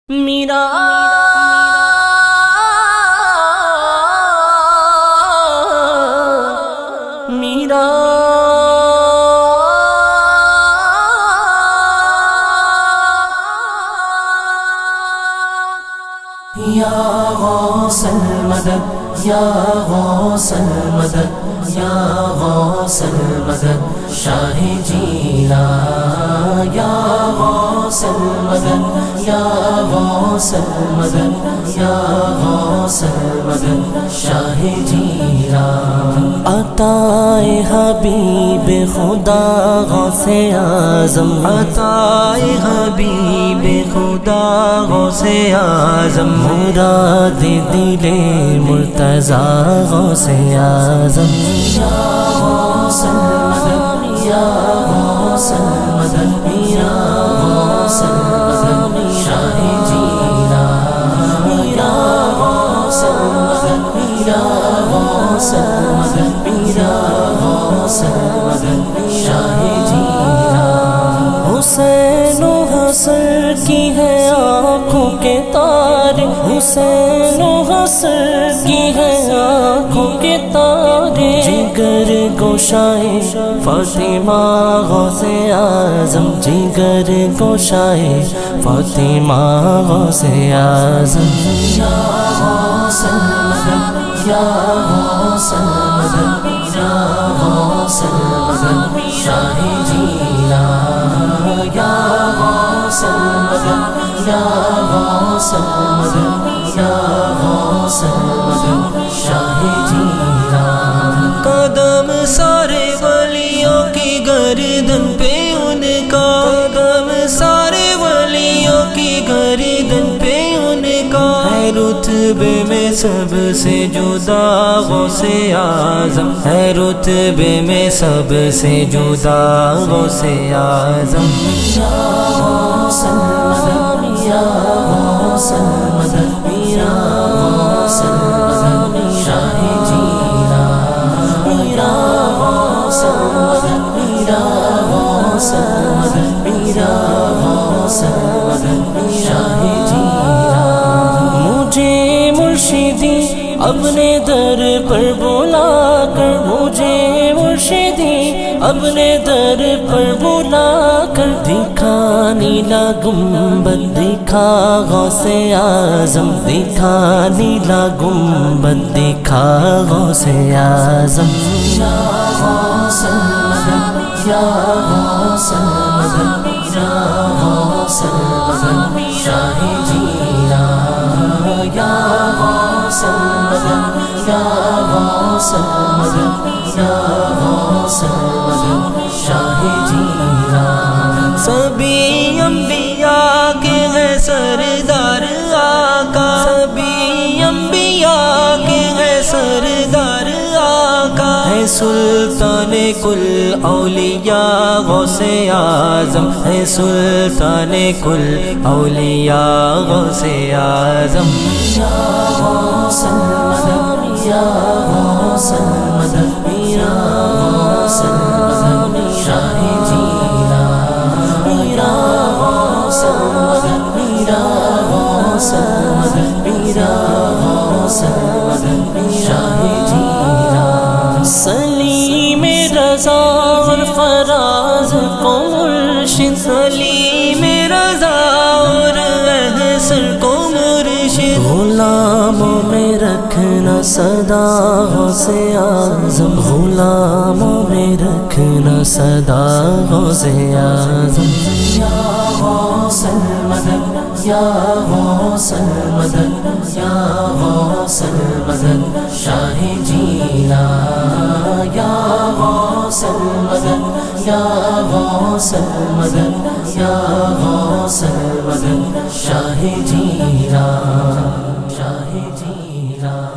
میرا میرا یا غوث المدد یا غوث المدد یا غوث المدد شاہ جیلان یا غوث المدد یا غوث المدد یا غوث المدد شاہ جیلان عطائے حبیب خدا غوث اعظم عطائے حبیب خدا غوث اعظم مراد دل مرتضی غوث اعظم یا غوث المدد یا غوث المدد یا غوث المدد شاہ جیلان یا غوث المدد یا غوث المدد یا غوث المدد شاہ جیلان حسین و حسن کی ہے آنکھوں کے تارے حسین و حسن کی ہے آنکھوں کے تارے جگر گوشائے فاطمہ غوث اعظم جگر گوشائے فاطمہ غوث اعظم یا غوث المدد یا غوث المدد یا غوث المدد شاہ جیلان یا غوث المدد یا غوث المدد یا غوث المدد شاہ جیلان قدم سارے ولیوں کی گردن پہ ان کا قدم سارے ولیوں کی گردن پہ ان کا ہے رتبے میں سب سے جدا غوث اعظم ہے رتبے میں سب سے جدا غوث اعظم یا غوث المدد یا غوث المدد یا غوث المدد شاہ جیلان یا غوث المدد یا غوث المدد یا غوث المدد شاہ جیلان مجھے مرشدی اپنے در پر بلا کر مجھے مرشدی اپنے در پر بلا کر دکھا نیلا گنبد دکھا غوث اعظم دکھا نیلا گنبد دکھا غوث اعظم یا غوث المدد یا غوث المدد یا غوث المدد شاہ جیلان یا غوث المدد یا غوث المدد یا غوث المدد شاہ جیلان سبھی انبیاء کے ہے سردار آقا سبھی انبیاء کے ہے سردار آقا ہے سلطان کل اولیاء غوث اعظم ہے سلطان کل اولیاء غوث اعظم یا غوث المدد یا غوث المدد یا غوث المدد شاہ جیلان یا غوث المدد یا غوث المدد یا غوث المدد شاہ جیلان سلیم رضا اور فراز کو مرشد سلیم رضا اور احسن کو مرشد غلاموں میں رکھنا صدا غوث اعظم غلاموں میں رکھنا صدا غوث اعظم یا غوث المدد یا غوث المدد یا غوث المدد شاہ جیلان یا غوث المدد یا غوث المدد یا غوث المدد شاہ جیلان شاہ جیلان